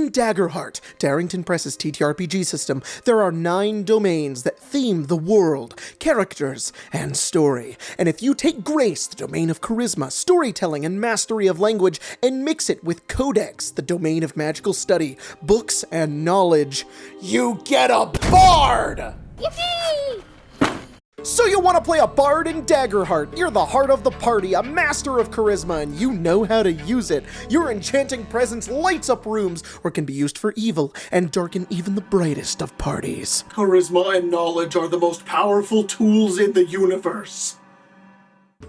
In Daggerheart, Darrington Press's TTRPG system, there are 9 domains that theme the world, characters, and story. And if you take Grace, the domain of charisma, storytelling, and mastery of language, and mix it with Codex, the domain of magical study, books, and knowledge, you get a bard! Yippee! So you want to play a bard in Daggerheart. You're the heart of the party, a master of charisma, and you know how to use it. Your enchanting presence lights up rooms, or can be used for evil, and darken even the brightest of parties. Charisma and knowledge are the most powerful tools in the universe.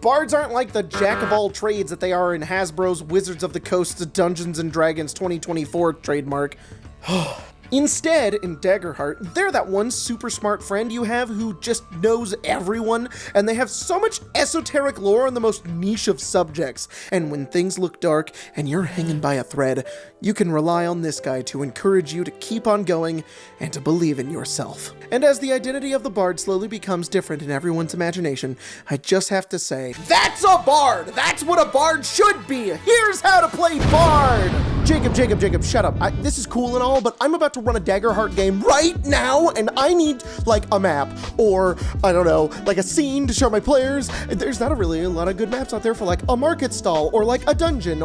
Bards aren't like the jack-of-all-trades that they are in Hasbro's Wizards of the Coast's Dungeons & Dragons 2024 trademark. Instead, in Daggerheart, they're that one super smart friend you have who just knows everyone, and they have so much esoteric lore on the most niche of subjects. And when things look dark and you're hanging by a thread, you can rely on this guy to encourage you to keep on going and to believe in yourself. And as the identity of the bard slowly becomes different in everyone's imagination, I just have to say, that's a bard! That's what a bard should be! Here's how to play bard! Jacob, shut up. This is cool and all, but I'm about to run a Daggerheart game right now, and I need, like, a map, or, I don't know, like a scene to show my players. There's not really a lot of good maps out there for, like, a market stall, or like a dungeon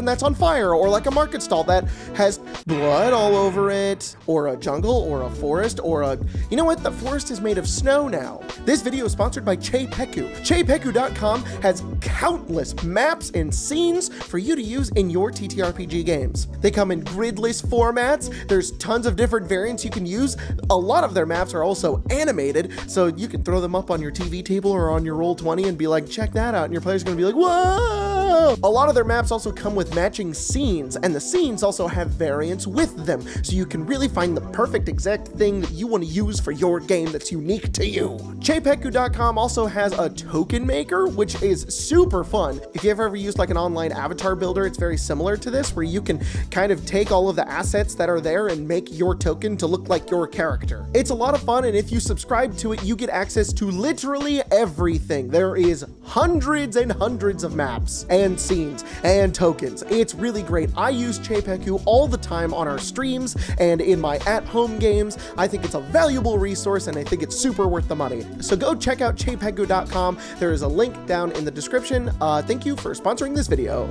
that's on fire, or like a market stall that has blood all over it, or a jungle, or a forest, or a... You know what? The forest is made of snow now. This video is sponsored by Chepeku. Chepeku.com has countless maps and scenes for you to use in your TTRPG games. They come in gridless formats. There's tons of different variants you can use. A lot of their maps are also animated, so you can throw them up on your TV table or on your Roll20 and be like, check that out, and your player's gonna be like, whoa! A lot of their maps also come with matching scenes, and the scenes also have variants with them, so you can really find the perfect exact thing that you want to use for your game that's unique to you. Chepeku.com also has a token maker, which is super fun. If you've ever used like an online avatar builder, it's very similar to this, where you can kind of take all of the assets that are there and make your token to look like your character. It's a lot of fun, and if you subscribe to it, you get access to literally everything. There is hundreds and hundreds of maps and scenes and tokens. It's really great. I use Chepeku all the time on our streams and in my at-home games. I think it's a valuable resource, and I think it's super worth the money. So go check out Chepeku.com. There is a link down in the description. Thank you for sponsoring this video.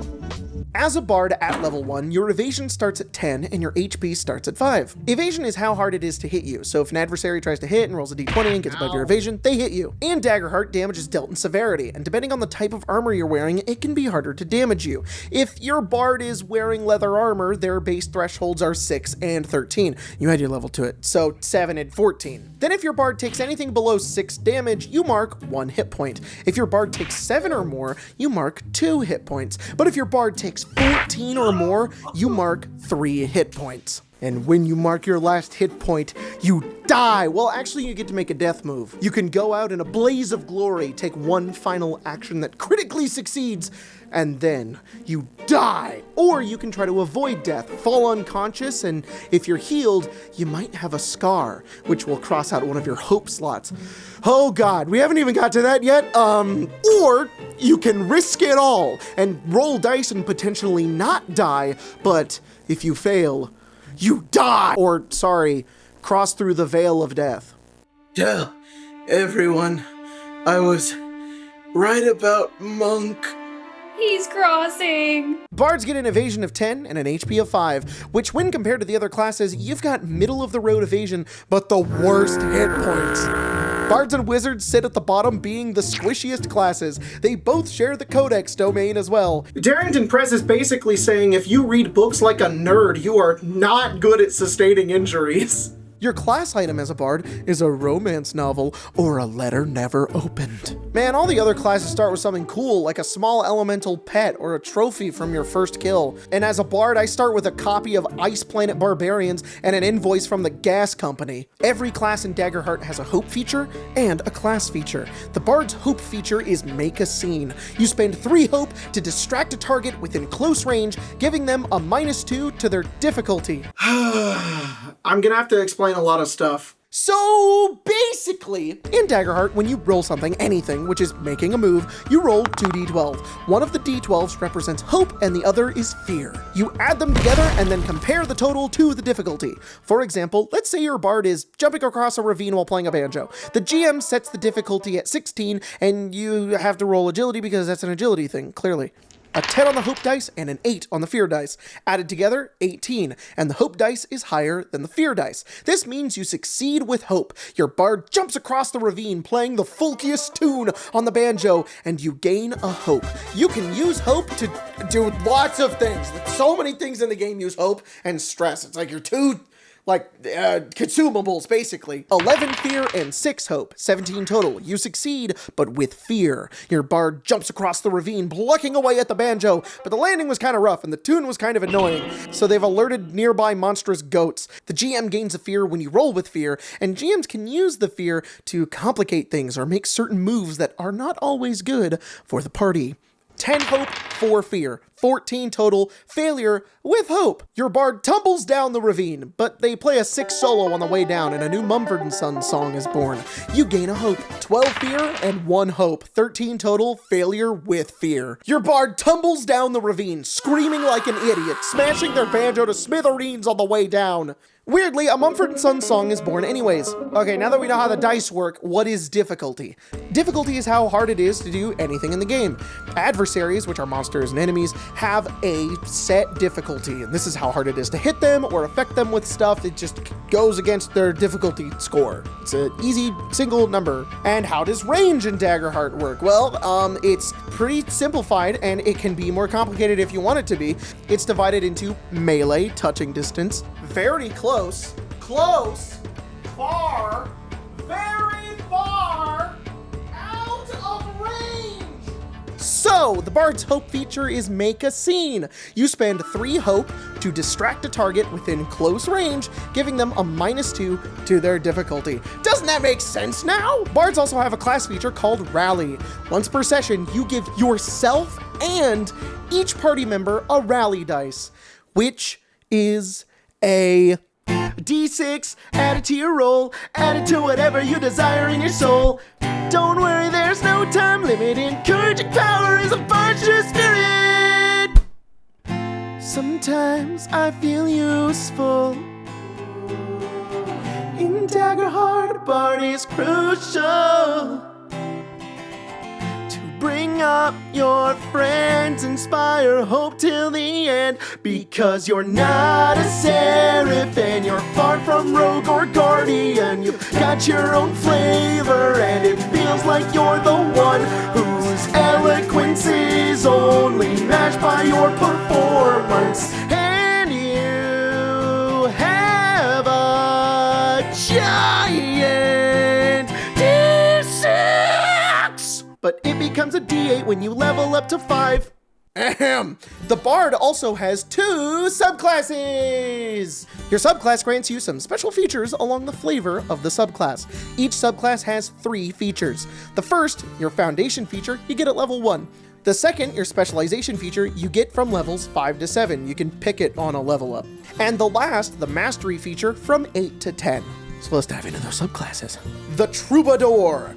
As a bard at level 1, your evasion starts at 10 and your HP starts at 5. Evasion is how hard it is to hit you, so if an adversary tries to hit and rolls a d20 and gets above your evasion, they hit you. In Daggerheart, damage is dealt in severity, and depending on the type of armor you're wearing, it can be harder to damage you. If your bard is wearing leather armor, their base thresholds are 6 and 13. You add your level to it, so 7 and 14. Then if your bard takes anything below 6 damage, you mark 1 hit point. If your bard takes 7 or more, you mark 2 hit points. But if your bard takes 14 or more, you mark 3 hit points. And when you mark your last hit point, you die. Well, actually, you get to make a death move. You can go out in a blaze of glory, take one final action that critically succeeds, and then you die. Or you can try to avoid death, fall unconscious, and if you're healed, you might have a scar, which will cross out one of your hope slots. Oh God, we haven't even got to that yet. Or you can risk it all and roll dice and potentially not die, but if you fail, you die! Or, sorry, cross through the veil of death. Tell everyone I was right about Monk. He's crossing. Bards get an evasion of 10 and an HP of 5, which when compared to the other classes, you've got middle of the road evasion, but the worst hit points. Bards and Wizards sit at the bottom, being the squishiest classes. They both share the Codex domain as well. Darrington Press is basically saying if you read books like a nerd, you are not good at sustaining injuries. Your class item as a bard is a romance novel or a letter never opened. Man, all the other classes start with something cool, like a small elemental pet or a trophy from your first kill. And as a bard, I start with a copy of Ice Planet Barbarians and an invoice from the gas company. Every class in Daggerheart has a hope feature and a class feature. The bard's hope feature is make a scene. You spend 3 hope to distract a target within close range, giving them a -2 to their difficulty. I'm gonna have to explain a lot of stuff. So basically, in Daggerheart, when you roll something, anything, which is making a move, you roll 2d12. One of the d12s represents hope and the other is fear. You add them together and then compare the total to the difficulty. For example, let's say your bard is jumping across a ravine while playing a banjo. The GM sets the difficulty at 16 and you have to roll agility because that's an agility thing, clearly. A 10 on the hope dice and an 8 on the fear dice. Added together, 18, and the hope dice is higher than the fear dice. This means you succeed with hope. Your bard jumps across the ravine playing the folkiest tune on the banjo, and you gain a hope. You can use hope to do lots of things. So many things in the game use hope and stress. It's like your two consumables, basically. 11 fear and 6 hope. 17 total. You succeed, but with fear. Your bard jumps across the ravine, plucking away at the banjo, but the landing was kind of rough and the tune was kind of annoying, so they've alerted nearby monstrous goats. The GM gains a fear when you roll with fear, and GMs can use the fear to complicate things or make certain moves that are not always good for the party. 10 hope, 4 fear, 14 total, failure with hope. Your bard tumbles down the ravine, but they play a 6 solo on the way down and a new Mumford & Sons song is born. You gain a hope, 12 fear and 1 hope, 13 total, failure with fear. Your bard tumbles down the ravine, screaming like an idiot, smashing their banjo to smithereens on the way down. Weirdly, a Mumford & Sons song is born anyways. Okay, now that we know how the dice work, what is difficulty? Difficulty is how hard it is to do anything in the game. Adversaries, which are monsters and enemies, have a set difficulty, and this is how hard it is to hit them or affect them with stuff. It just goes against their difficulty score. It's an easy single number. And how does range in Daggerheart work? Well, it's pretty simplified, and it can be more complicated if you want it to be. It's divided into melee, touching distance, very close, far, very far, out of range. So, the Bard's Hope feature is make a scene. You spend 3 hope to distract a target within close range, giving them a -2 to their difficulty. Doesn't that make sense now? Bards also have a class feature called Rally. Once per session, you give yourself and each party member a rally dice, which is a D6, add it to your roll, add it to whatever you desire in your soul. Don't worry, there's no time limit. Encouraging power is a virtuous spirit. Sometimes I feel useful. In Daggerheart, a bard is crucial. Bring up your friends, inspire hope till the end. Because you're not a seraph and you're far from rogue or guardian. You've got your own flavor and it feels like you're the one whose eloquence is only matched by your performance. And you have a giant D6! But it becomes a D8 when you level up to 5. Ahem. The Bard also has 2 subclasses! Your subclass grants you some special features along the flavor of the subclass. Each subclass has 3 features. The first, your foundation feature, you get at level 1. The second, your specialization feature, you get from levels 5 to 7. You can pick it on a level up. And the last, the mastery feature, from 8 to 10. So let's dive into those subclasses. The Troubadour.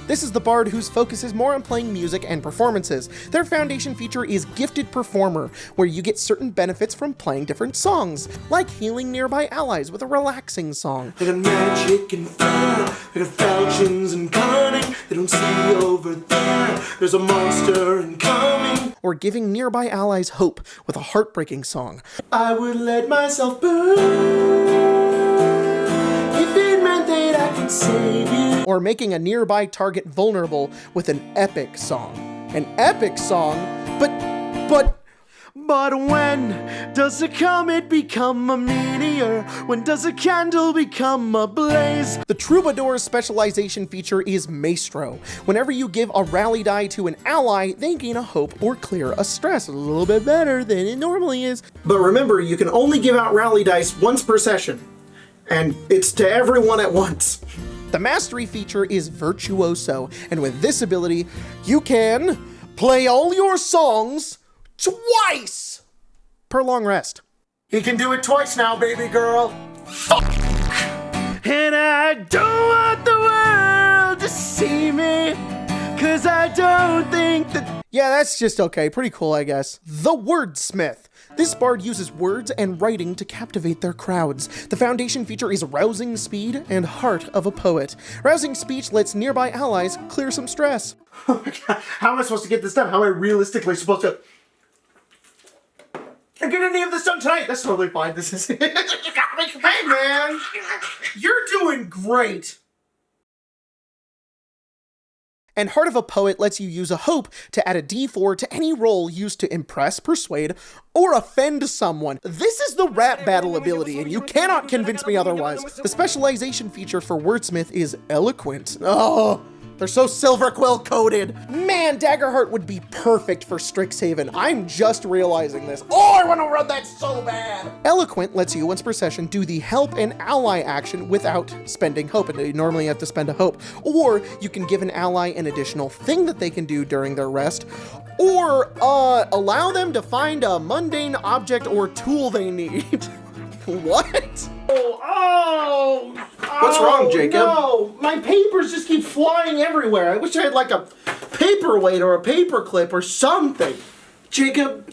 This is the bard whose focus is more on playing music and performances. Their foundation feature is Gifted Performer, where you get certain benefits from playing different songs, like healing nearby allies with a relaxing song. They got magic and fire, they got falchions and cunning, they don't see over there, there's a monster incoming. Or giving nearby allies hope with a heartbreaking song. I would let myself burn if it meant that I could save you. Or making a nearby target vulnerable with an epic song. An epic song? But when does a comet become a meteor? When does a candle become a blaze? The Troubadour's specialization feature is Maestro. Whenever you give a rally die to an ally, they gain a hope or clear a stress. A little bit better than it normally is. But remember, you can only give out rally dice once per session. And it's to everyone at once. The mastery feature is Virtuoso, and with this ability, you can play all your songs twice per long rest. He can do it twice now, baby girl. Fuck! And I don't want the world to see me, 'cause I don't think that... Yeah, that's just okay. Pretty cool, I guess. The Wordsmith. This bard uses words and writing to captivate their crowds. The foundation feature is Rousing Speed and Heart of a Poet. Rousing Speech lets nearby allies clear some stress. Oh my God, how am I supposed to get this done? How am I realistically supposed to... I get any of this done tonight? That's totally fine. This is... Hey man, you're doing great. And Heart of a Poet lets you use a hope to add a d4 to any roll used to impress, persuade, or offend someone. This is the rap battle ability, and you cannot convince me otherwise. The specialization feature for Wordsmith is Eloquent. Oh, they're so silver quill coated. Man, Daggerheart would be perfect for Strixhaven. I'm just realizing this. Oh, I want to run that so bad. Eloquent lets you, once per session, do the help an ally action without spending hope. And you normally have to spend a hope. Or you can give an ally an additional thing that they can do during their rest. Or allow them to find a mundane object or tool they need. What? Oh! What's wrong, Jacob? No, my papers just keep flying everywhere. I wish I had like a paperweight or a paperclip or something. Jacob,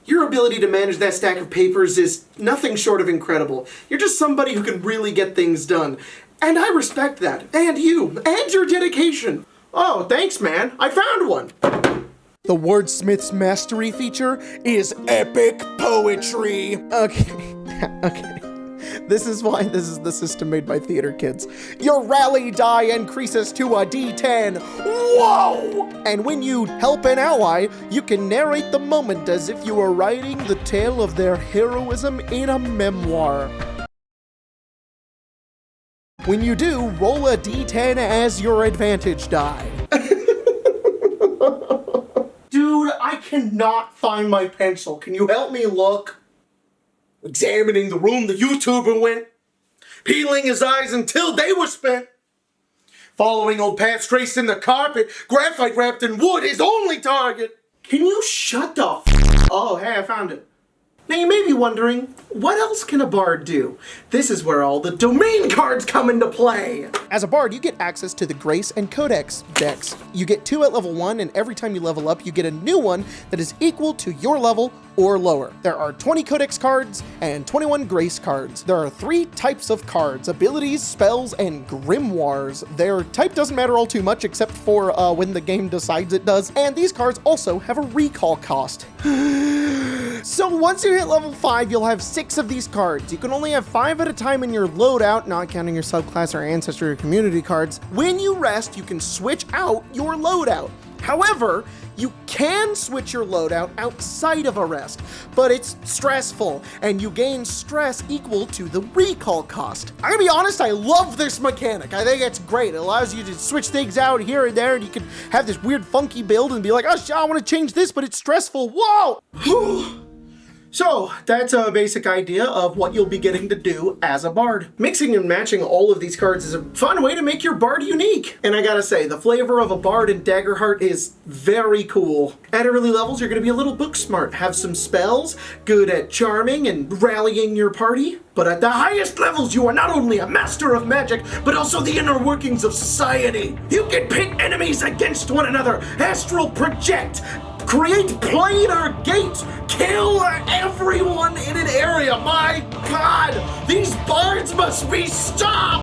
your ability to manage that stack of papers is nothing short of incredible. You're just somebody who can really get things done. And I respect that. And you. And your dedication. Oh, thanks, man. I found one. The Wordsmith's mastery feature is epic poetry. Okay, okay. This is why this is the system made by theater kids. Your rally die increases to a d10. Whoa! And when you help an ally, you can narrate the moment as if you were writing the tale of their heroism in a memoir. When you do, roll a d10 as your advantage die. Dude, I cannot find my pencil. Can you help me look? Examining the room the YouTuber went. Peeling his eyes until they were spent. Following old paths traced in the carpet. Graphite wrapped in wood, his only target. Can you shut the f***? Oh, hey, I found it. Now you may be wondering, what else can a bard do? This is where all the domain cards come into play. As a bard, you get access to the Grace and Codex decks. You get 2 at level 1, and every time you level up, you get a new one that is equal to your level or lower. There are 20 Codex cards and 21 Grace cards. There are 3 types of cards: abilities, spells, and grimoires. Their type doesn't matter all too much except for when the game decides it does. And these cards also have a recall cost. So once you hit level 5, you'll have 6 of these cards. You can only have 5 at a time in your loadout, not counting your subclass or ancestry or community cards. When you rest, you can switch out your loadout. However, you can switch your loadout outside of a rest, but it's stressful, and you gain stress equal to the recall cost. I'm gonna be honest, I love this mechanic. I think it's great. It allows you to switch things out here and there, and you can have this weird funky build and be like, oh, I want to change this, but it's stressful. Whoa! So, that's a basic idea of what you'll be getting to do as a bard. Mixing and matching all of these cards is a fun way to make your bard unique. And I gotta say, the flavor of a bard in Daggerheart is very cool. At early levels, you're gonna be a little book smart, have some spells, good at charming and rallying your party. But at the highest levels, you are not only a master of magic, but also the inner workings of society. You can pit enemies against one another, astral project, create planar gates, kill everyone in an area. My God, these bards must be stopped!